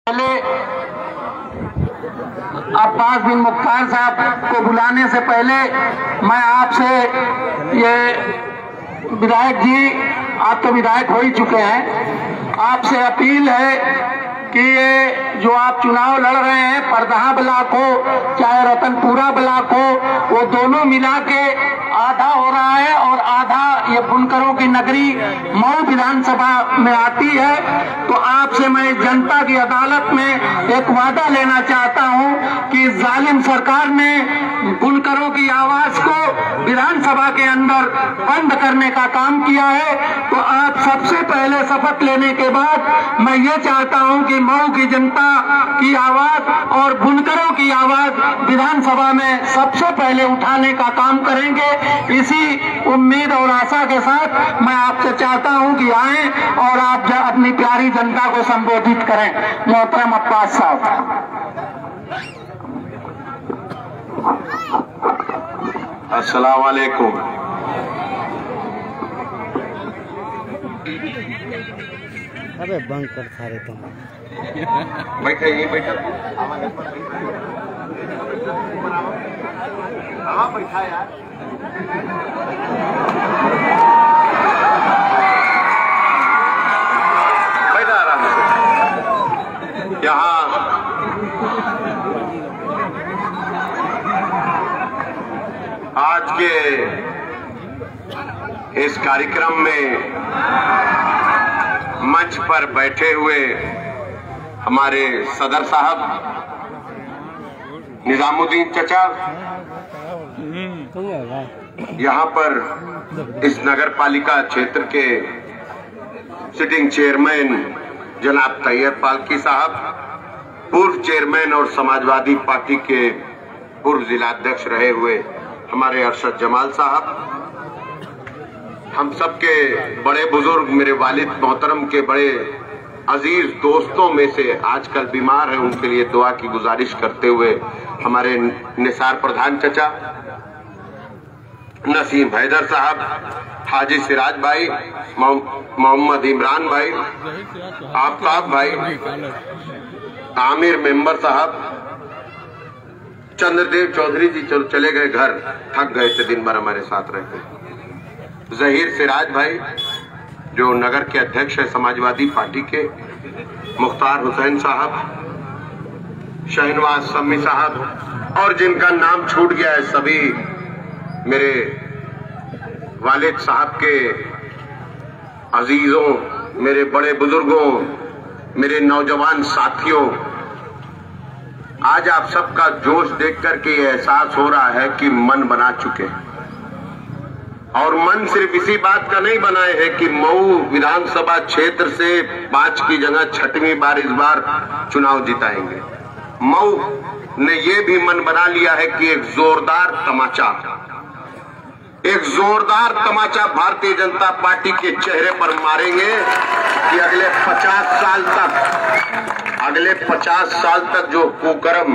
पहले अब्बास बिन मुख्तार साहब को बुलाने से पहले मैं आपसे ये विधायक जी, आप तो विधायक हो ही चुके हैं, आपसे अपील है कि ये जो आप चुनाव लड़ रहे हैं, परदहा ब्लॉक हो चाहे रतनपुरा ब्लॉक हो, वो दोनों मिला के आधा हो रहा है और आधा ये बुनकरों की नगरी मऊ विधानसभा में आती है। तो आपसे मैं जनता की अदालत में एक वादा लेना चाहता हूं कि जालिम सरकार ने बुनकरों की आवाज को विधानसभा के अंदर बंद करने का काम किया है। तो आप सबसे पहले शपथ लेने के बाद मैं ये चाहता हूं कि मऊ की जनता की आवाज और बुनकरों की आवाज विधानसभा में सबसे पहले उठाने का काम करेंगे। इसी उम्मीद और आशा के साथ मैं आपसे चाहता हूं कि आएं और आप अपनी प्यारी जनता को संबोधित करें। मोहतरम अब्बास साहब। अस्सलाम वालेकुम। अबे बंद कर सारे तुम बैठे ये बैठा बैठा यार। बैठा आराम से। यहाँ आज के इस कार्यक्रम में मंच पर बैठे हुए हमारे सदर साहब निजामुद्दीन चचा, यहाँ पर इस नगर पालिका क्षेत्र के सिटिंग चेयरमैन जनाब तैयब फाल्की साहब, पूर्व चेयरमैन और समाजवादी पार्टी के पूर्व जिलाध्यक्ष रहे हुए हमारे अरशद जमाल साहब, हम सबके बड़े बुजुर्ग, मेरे वालिद मोहतरम के बड़े अजीज दोस्तों में से आजकल बीमार हैं, उनके लिए दुआ की गुजारिश करते हुए हमारे निसार प्रधान चचा, नसीम हैदर साहब, हाजी सिराज भाई, मोहम्मद इमरान भाई, आफ्ताब भाई, आमिर मेंबर साहब, चंद्रदेव चौधरी जी चले गए घर, थक गए थे दिन भर हमारे साथ रहते। जहीर सिराज भाई जो नगर के अध्यक्ष है समाजवादी पार्टी के, मुख्तार हुसैन साहब, शहनवाज सम्मी साहब, और जिनका नाम छूट गया है सभी मेरे वालिद साहब के अजीजों, मेरे बड़े बुजुर्गों, मेरे नौजवान साथियों, आज आप सबका जोश देख करके एहसास हो रहा है कि मन बना चुके हैं। और मन सिर्फ इसी बात का नहीं बनाए है कि मऊ विधानसभा क्षेत्र से 5 की जगह 6वीं बार इस बार चुनाव जिताएंगे। मऊ ने ये भी मन बना लिया है कि एक जोरदार तमाचा भारतीय जनता पार्टी के चेहरे पर मारेंगे कि अगले 50 साल तक जो कुकर्म,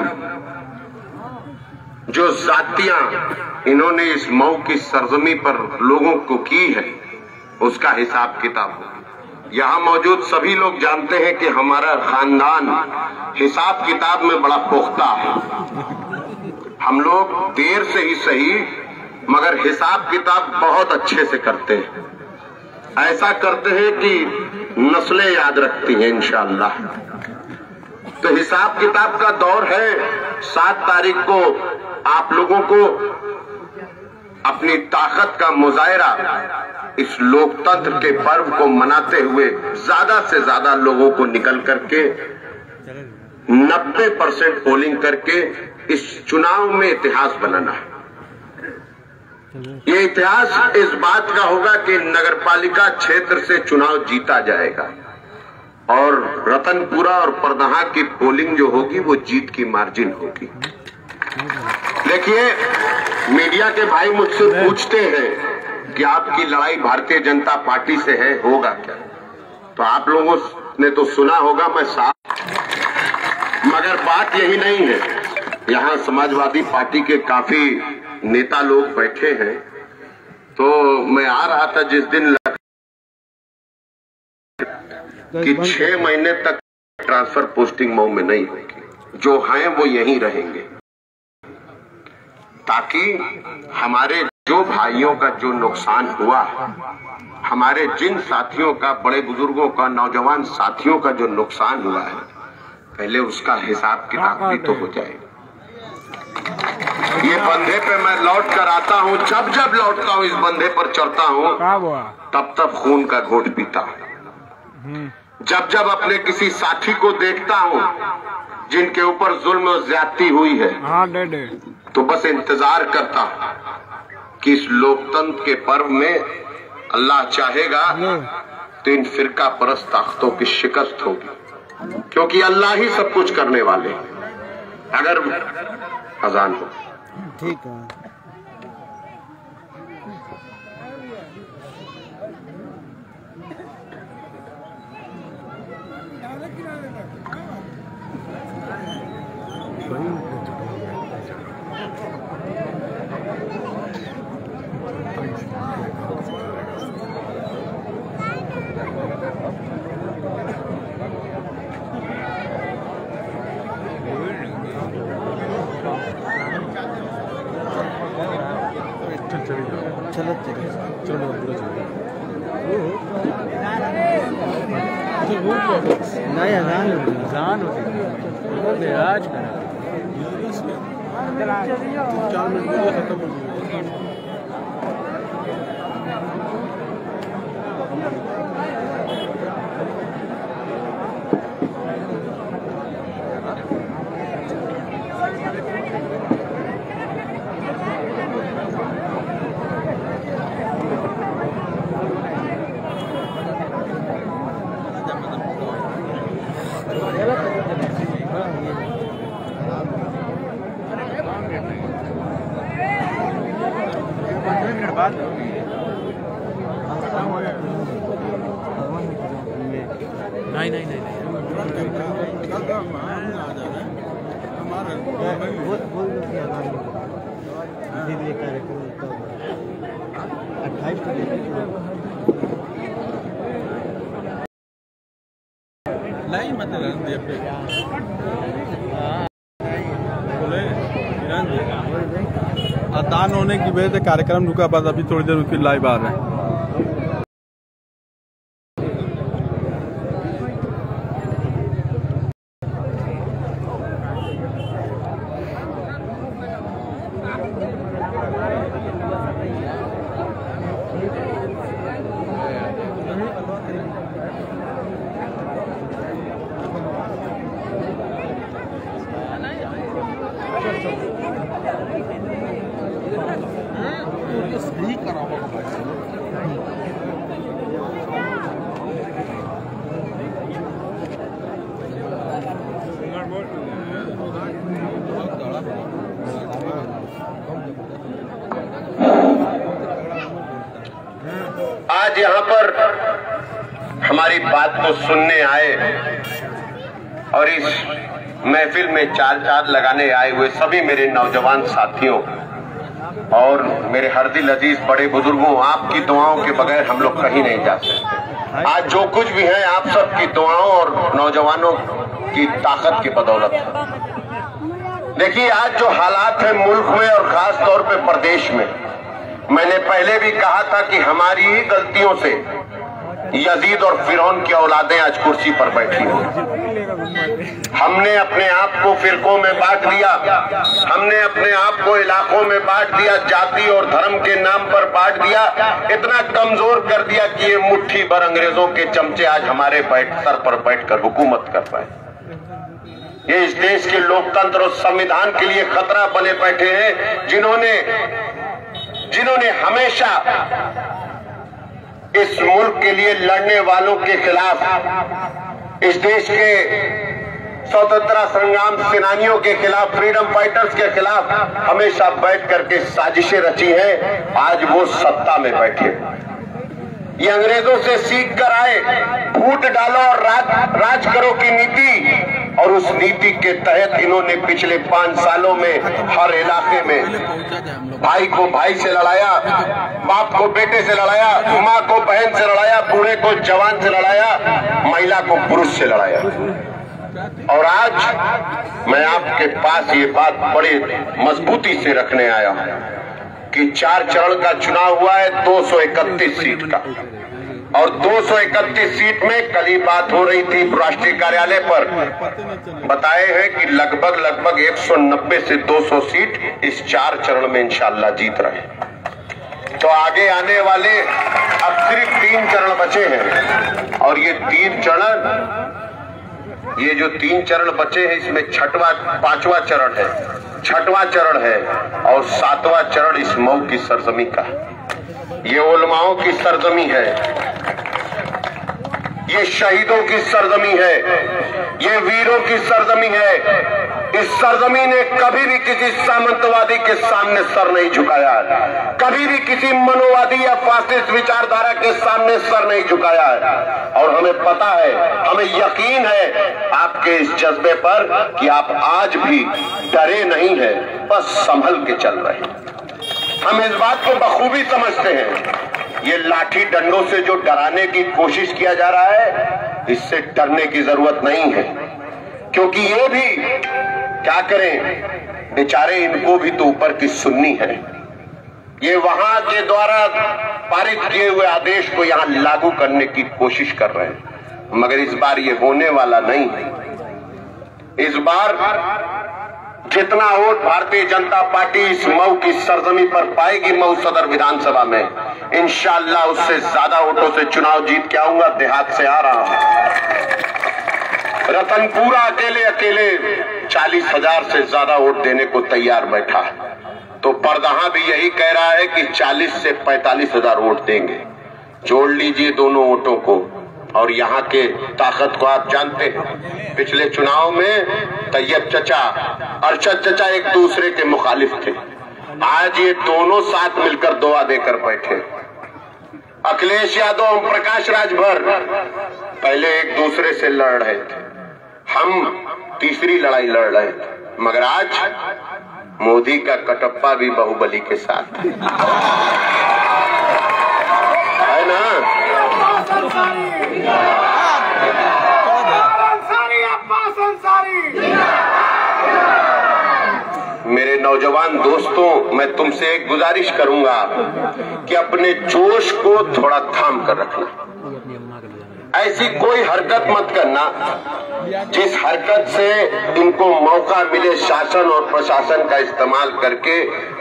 जो जातियां इन्होंने इस मऊ की सरजमी पर लोगों को की है, उसका हिसाब किताब हो। यहाँ मौजूद सभी लोग जानते हैं कि हमारा खानदान हिसाब किताब में बड़ा पुख्ता है। हम लोग देर से ही सही मगर हिसाब किताब बहुत अच्छे से करते हैं। ऐसा करते हैं कि नस्लें याद रखती हैं इंशाअल्लाह। तो हिसाब किताब का दौर है। 7 तारीख को आप लोगों को अपनी ताकत का मुजाहरा इस लोकतंत्र के पर्व को मनाते हुए ज्यादा से ज्यादा लोगों को निकल करके 90% पोलिंग करके इस चुनाव में इतिहास बनाना है। ये इतिहास इस बात का होगा कि नगरपालिका क्षेत्र से चुनाव जीता जाएगा और रतनपुरा और परदहा की पोलिंग जो होगी वो जीत की मार्जिन होगी। देखिए, मीडिया के भाई मुझसे पूछते हैं कि आपकी लड़ाई भारतीय जनता पार्टी से है, होगा क्या? तो आप लोगों ने तो सुना होगा, मैं साफ, मगर बात यही नहीं है। यहाँ समाजवादी पार्टी के काफी नेता लोग बैठे हैं। तो मैं आ रहा था जिस दिन कि 6 महीने तक ट्रांसफर पोस्टिंग मऊ में नहीं होगी। जो हैं वो यहीं रहेंगे, ताकि हमारे जो भाइयों का जो नुकसान हुआ, हमारे जिन साथियों का, बड़े बुजुर्गों का, नौजवान साथियों का जो नुकसान हुआ है, पहले उसका हिसाब किताब भी तो हो जाए। ये बंधे पे मैं लौट कर आता हूँ, जब जब लौटता हूँ इस बंधे पर चढ़ता हूँ, तब तब खून का घोट पीता हूँ। जब जब अपने किसी साथी को देखता हूँ जिनके ऊपर जुल्म और ज्यादती हुई है, तो बस इंतजार करता हूँ कि इस लोकतंत्र के पर्व में अल्लाह चाहेगा तो इन फिरका परस्त ताकतों की शिकस्त होगी, क्योंकि अल्लाह ही सब कुछ करने वाले। अगर अजान हो ठीक है। चलो नहीं अजान होती आज नहीं मतलब अदान होने की वजह से कार्यक्रम रुका, बस अभी थोड़ी देर उसकी लाइव आ रहे हैं। आज यहाँ पर हमारी बात को सुनने आए और इस महफिल में चार चांद लगाने आए हुए सभी मेरे नौजवान साथियों और मेरे हरदिल अजीज बड़े बुजुर्गों, आपकी दुआओं के बगैर हम लोग कहीं नहीं जा सकते। आज जो कुछ भी है आप सब की दुआओं और नौजवानों की ताकत की बदौलत है। देखिए आज जो हालात है मुल्क में और खास तौर पे प्रदेश में, मैंने पहले भी कहा था कि हमारी ही गलतियों से यजीद और फिरौन की औलादें आज कुर्सी पर बैठी हुई। हमने अपने आप को फिरकों में बांट दिया, हमने अपने आप को इलाकों में बांट दिया, जाति और धर्म के नाम पर बांट दिया, इतना कमजोर कर दिया कि ये मुट्ठी भर अंग्रेजों के चमचे आज हमारे सर पर बैठकर हुकूमत कर पाए। ये इस देश के लोकतंत्र और संविधान के लिए खतरा बने बैठे हैं, जिन्होंने हमेशा इस मुल्क के लिए लड़ने वालों के खिलाफ, इस देश के स्वतंत्रता संग्राम सेनानियों के खिलाफ, फ्रीडम फाइटर्स के खिलाफ हमेशा बैठ करके साजिशें रची हैं। आज वो सत्ता में बैठे, ये अंग्रेजों से सीख कर आए, फूट डालो और राज करो की नीति, और उस नीति के तहत इन्होंने पिछले 5 सालों में हर इलाके में भाई को भाई से लड़ाया, बाप को बेटे से लड़ाया, माँ को बहन से लड़ाया, बूढ़े को जवान से लड़ाया, महिला को पुरुष से लड़ाया। और आज मैं आपके पास ये बात बड़े मजबूती से रखने आया हूं कि 4 चरण का चुनाव हुआ है 231 सीट का, और 231 सीट में कल ही बात हो रही थी राष्ट्रीय कार्यालय पर, बताए हैं कि लगभग 190 से 200 सीट इस 4 चरण में इंशाल्लाह जीत रहे। तो आगे आने वाले अब सिर्फ 3 चरण बचे हैं, और ये 3 चरण, ये जो 3 चरण बचे हैं इसमें 5वां चरण है, 6वां चरण है और 7वां चरण इस मऊ की सरजमी का। ये उलमाओं की सरजमी है, ये शहीदों की सरजमी है, ये वीरों की सरजमी है। इस सरजमी ने कभी भी किसी सामंतवादी के सामने सर नहीं झुकाया है, कभी भी किसी मनोवादी या फासिस्ट विचारधारा के सामने सर नहीं झुकाया है। और हमें पता है, हमें यकीन है आपके इस जज्बे पर कि आप आज भी डरे नहीं है, बस संभल के चल रहे हैं। हम इस बात को बखूबी समझते हैं, ये लाठी डंडों से जो डराने की कोशिश किया जा रहा है, इससे डरने की जरूरत नहीं है, क्योंकि ये भी क्या करें बेचारे, इनको भी तो ऊपर की सुननी है। ये वहां के द्वारा पारित किए हुए आदेश को यहां लागू करने की कोशिश कर रहे हैं, मगर इस बार ये होने वाला नहीं है। इस बार जितना वोट भारतीय जनता पार्टी इस मऊ की सरजमी पर पाएगी, मऊ सदर विधानसभा में, इंशाअल्लाह उससे ज्यादा वोटों से चुनाव जीत के आऊंगा। देहात से आ रहा हूं, रतनपुरा अकेले 40,000 से ज्यादा वोट देने को तैयार बैठा, तो परदहा भी यही कह रहा है कि 40 से 45,000 वोट देंगे। जोड़ लीजिए दोनों वोटों को, और यहाँ के ताकत को आप जानते हैं। पिछले चुनाव में तैयब चचा, अरशद चचा एक दूसरे के मुखालिफ थे, आज ये दोनों साथ मिलकर दुआ देकर बैठे। अखिलेश यादव, ओम प्रकाश राजभर पहले एक दूसरे से लड़ रहे थे, हम तीसरी लड़ाई लड़ रहे थे, मगर आज मोदी का कटप्पा भी बाहुबली के साथ है ना। मेरे नौजवान दोस्तों, मैं तुमसे एक गुजारिश करूंगा कि अपने जोश को थोड़ा थाम कर रखना। ऐसी कोई हरकत मत करना जिस हरकत से इनको मौका मिले शासन और प्रशासन का इस्तेमाल करके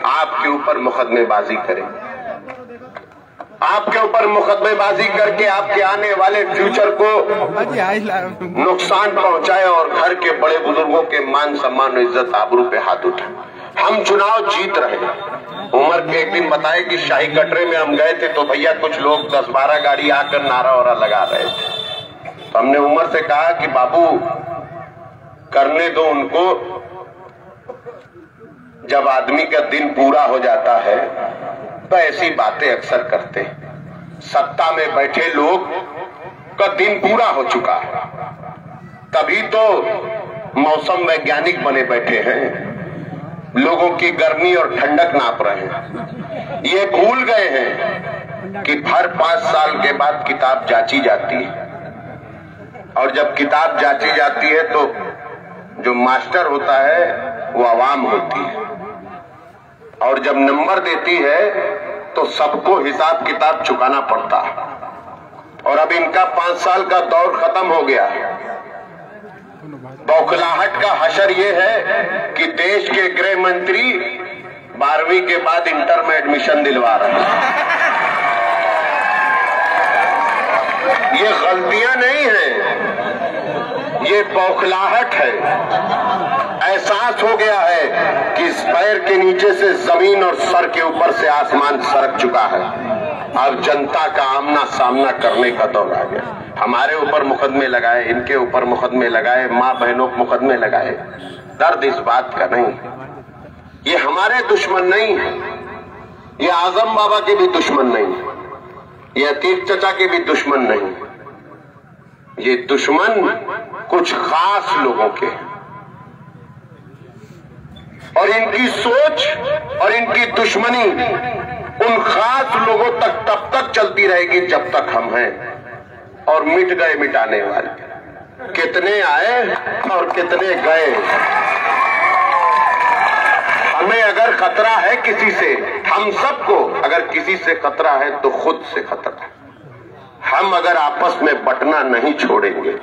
आपके ऊपर मुकदमेबाजी करें, आपके ऊपर मुकदमेबाजी करके आपके आने वाले फ्यूचर को नुकसान पहुंचाए और घर के बड़े बुजुर्गों के मान सम्मान और इज्जत आबरू पे हाथ उठाए। हम चुनाव जीत रहे हैं। उमर के एक दिन बताए कि शाही कटरे में हम गए थे तो भैया कुछ लोग 10-12 गाड़ी आकर नारा वारा लगा रहे थे, तो हमने उमर से कहा कि बाबू करने दो उनको, जब आदमी का दिन पूरा हो जाता है तो ऐसी बातें अक्सर करते हैं। सत्ता में बैठे लोग का दिन पूरा हो चुका है, तभी तो मौसम वैज्ञानिक बने बैठे हैं, लोगों की गर्मी और ठंडक नाप रहे हैं। ये भूल गए हैं कि हर 5 साल के बाद किताब जांची जाती है, और जब किताब जांची जाती है तो जो मास्टर होता है वो आवाम होती है, और जब नंबर देती है तो सबको हिसाब किताब चुकाना पड़ता है। और अब इनका 5 साल का दौर खत्म हो गया। बौखलाहट का हशर ये है कि देश के गृह मंत्री 12वीं के बाद इंटर में एडमिशन दिलवा रहे हैं। ये गलतियां नहीं है, ये बौखलाहट है। एहसास हो गया है कि इस पैर के नीचे से जमीन और सर के ऊपर से आसमान सरक चुका है। अब जनता का आमना सामना करने का दौर आ गया। हमारे ऊपर मुकदमे लगाए, इनके ऊपर मुकदमे लगाए, माँ बहनों को मुकदमे लगाए। दर्द इस बात का नहीं, ये हमारे दुश्मन नहीं है, ये आजम बाबा के भी दुश्मन नहीं, ये अतीक चचा के भी दुश्मन नहीं, ये दुश्मन कुछ खास लोगों के, और इनकी सोच और इनकी दुश्मनी उन खास लोगों तक तब तक चलती रहेगी जब तक हम हैं, और मिट गए मिटाने वाले। कितने आए और कितने गए। हमें अगर खतरा है किसी से, हम सबको अगर किसी से खतरा है तो खुद से खतरा है। हम अगर आपस में बंटना नहीं छोड़ेंगे,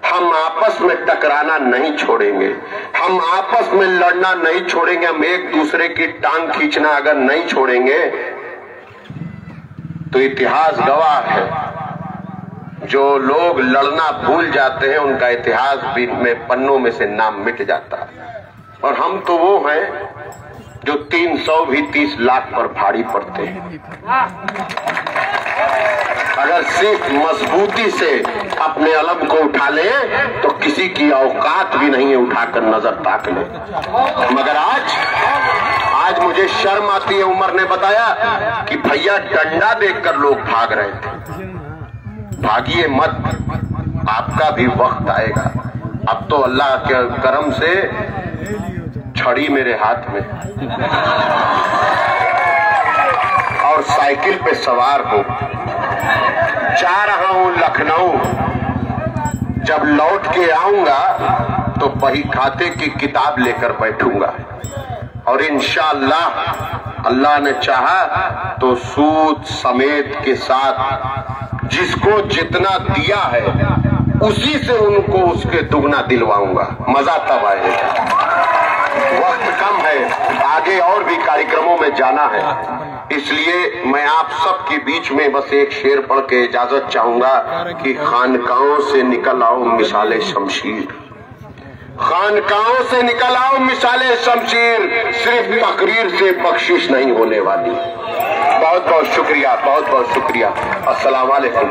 हम आपस में टकराना नहीं छोड़ेंगे, हम आपस में लड़ना नहीं छोड़ेंगे, हम एक दूसरे की टांग खींचना अगर नहीं छोड़ेंगे तो इतिहास गवाह है। जो लोग लड़ना भूल जाते हैं उनका इतिहास भी में पन्नों में से नाम मिट जाता है। और हम तो वो हैं जो 300 भी 30 लाख पर भारी पड़ते हैं। अगर सिर्फ मजबूती से अपने अलम को उठा ले तो किसी की औकात भी नहीं है उठाकर नजर ताक ले। मगर आज मुझे शर्म आती है। उमर ने बताया कि भैया डंडा देखकर लोग भाग रहे थे। भागिए मत, आपका भी वक्त आएगा। अब तो अल्लाह के करम से छड़ी मेरे हाथ में और साइकिल पे सवार हूं, जा रहा हूं लखनऊ। जब लौट के आऊंगा तो बही खाते की किताब लेकर बैठूंगा और इंशाअल्लाह अल्लाह ने चाहा तो सूद समेत के साथ जिसको जितना दिया है उसी से उनको उसके दुगना दिलवाऊंगा। मजा तब आएगा। वक्त कम है, आगे और भी कार्यक्रमों में जाना है, इसलिए मैं आप सबके बीच में बस एक शेर पढ़ के इजाजत चाहूंगा कि खानकाहों से निकल आओ मिसाले शमशीर, खानकाहों से निकल आओ मिसाले शमशीर, सिर्फ तकरीर से बख्शिश नहीं होने वाली। बहुत बहुत शुक्रिया, बहुत बहुत शुक्रिया। अस्सलाम वालेकुम।